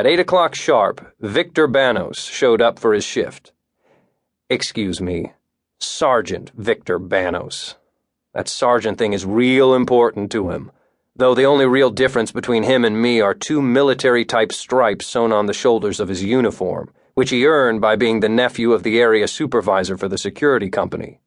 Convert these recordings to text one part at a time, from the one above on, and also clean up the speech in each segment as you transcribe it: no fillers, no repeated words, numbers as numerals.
At 8 o'clock sharp, Victor Banos showed up for his shift. Excuse me, Sergeant Victor Banos. That sergeant thing is real important to him, though the only real difference between him and me are two military-type stripes sewn on the shoulders of his uniform, which he earned by being the nephew of the area supervisor for the security company.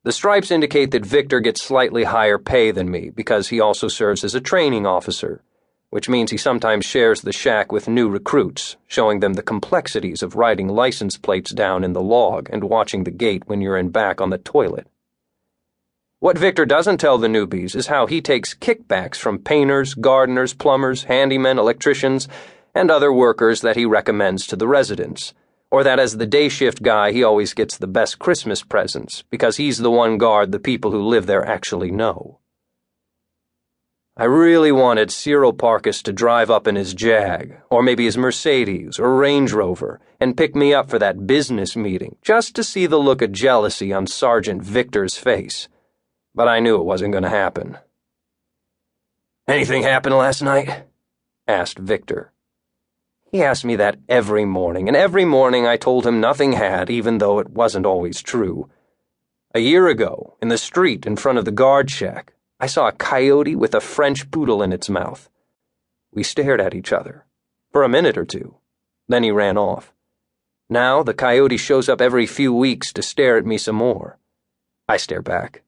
The stripes indicate that Victor gets slightly higher pay than me because he also serves as a training officer, which means he sometimes shares the shack with new recruits, showing them the complexities of writing license plates down in the log and watching the gate when you're in back on the toilet. What Victor doesn't tell the newbies is how he takes kickbacks from painters, gardeners, plumbers, handymen, electricians, and other workers that he recommends to the residents, or that as the day shift guy he always gets the best Christmas presents because he's the one guard the people who live there actually know. I really wanted Cyril Parkus to drive up in his Jag, or maybe his Mercedes or Range Rover, and pick me up for that business meeting, just to see the look of jealousy on Sergeant Victor's face. But I knew it wasn't going to happen. "Anything happen last night?" asked Victor. He asked me that every morning, and every morning I told him nothing had, even though it wasn't always true. A year ago, in the street in front of the guard shack, I saw a coyote with a French poodle in its mouth. We stared at each other, for a minute or two. Then he ran off. Now the coyote shows up every few weeks to stare at me some more. I stare back.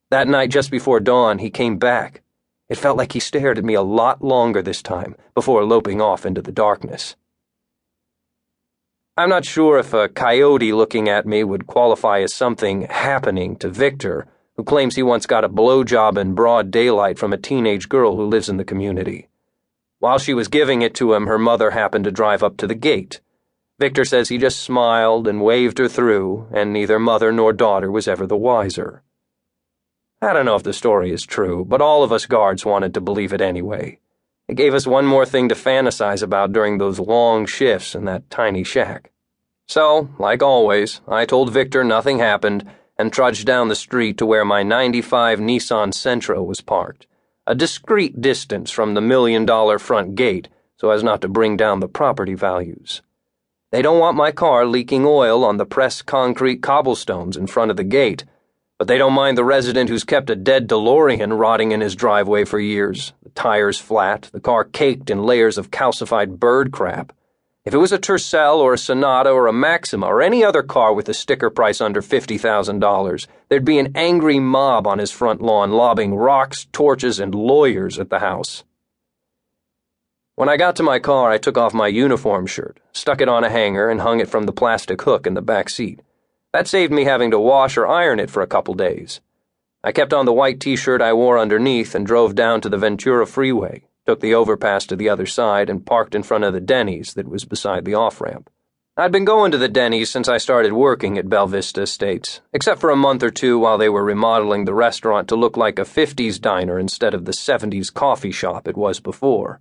That night just before dawn, he came back. It felt like he stared at me a lot longer this time, before loping off into the darkness. I'm not sure if a coyote looking at me would qualify as something happening to Victor, who claims he once got a blowjob in broad daylight from a teenage girl who lives in the community. While she was giving it to him, her mother happened to drive up to the gate. Victor says he just smiled and waved her through, and neither mother nor daughter was ever the wiser. I don't know if the story is true, but all of us guards wanted to believe it anyway. It gave us one more thing to fantasize about during those long shifts in that tiny shack. So, like always, I told Victor nothing happened and trudged down the street to where my '95 Nissan Sentra was parked, a discreet distance from the $1 million front gate so as not to bring down the property values. They don't want my car leaking oil on the pressed concrete cobblestones in front of the gate, but they don't mind the resident who's kept a dead DeLorean rotting in his driveway for years, the tires flat, the car caked in layers of calcified bird crap. If it was a Tercel or a Sonata or a Maxima or any other car with a sticker price under $50,000, there'd be an angry mob on his front lawn lobbing rocks, torches, and lawyers at the house. When I got to my car, I took off my uniform shirt, stuck it on a hanger, and hung it from the plastic hook in the back seat. That saved me having to wash or iron it for a couple days. I kept on the white t-shirt I wore underneath and drove down to the Ventura Freeway, took the overpass to the other side, and parked in front of the Denny's that was beside the off-ramp. I'd been going to the Denny's since I started working at Belle Vista Estates, except for a month or two while they were remodeling the restaurant to look like a 50s diner instead of the 70s coffee shop it was before.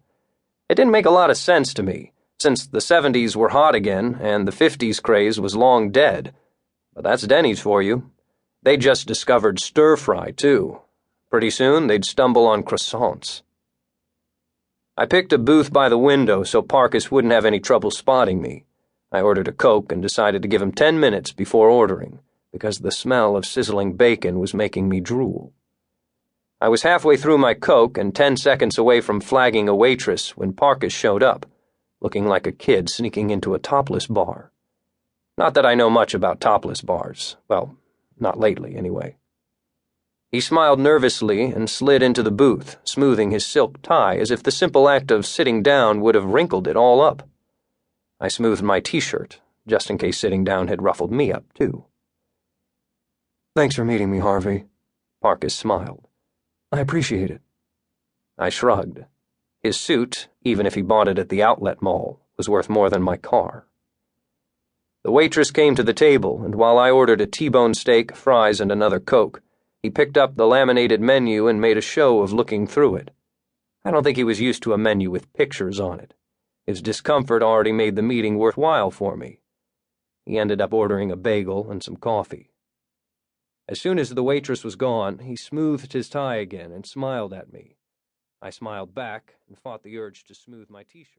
It didn't make a lot of sense to me, since the 70s were hot again and the 50s craze was long dead. But that's Denny's for you. They just discovered stir-fry, too. Pretty soon, they'd stumble on croissants. I picked a booth by the window so Parkus wouldn't have any trouble spotting me. I ordered a Coke and decided to give him 10 minutes before ordering, because the smell of sizzling bacon was making me drool. I was halfway through my Coke and 10 seconds away from flagging a waitress when Parkus showed up, looking like a kid sneaking into a topless bar. Not that I know much about topless bars. Well, not lately, anyway. He smiled nervously and slid into the booth, smoothing his silk tie as if the simple act of sitting down would have wrinkled it all up. I smoothed my t-shirt, just in case sitting down had ruffled me up, too. "Thanks for meeting me, Harvey." Parkus smiled. "I appreciate it." I shrugged. His suit, even if he bought it at the outlet mall, was worth more than my car. The waitress came to the table, and while I ordered a T-bone steak, fries, and another Coke, he picked up the laminated menu and made a show of looking through it. I don't think he was used to a menu with pictures on it. His discomfort already made the meeting worthwhile for me. He ended up ordering a bagel and some coffee. As soon as the waitress was gone, he smoothed his tie again and smiled at me. I smiled back and fought the urge to smooth my t-shirt.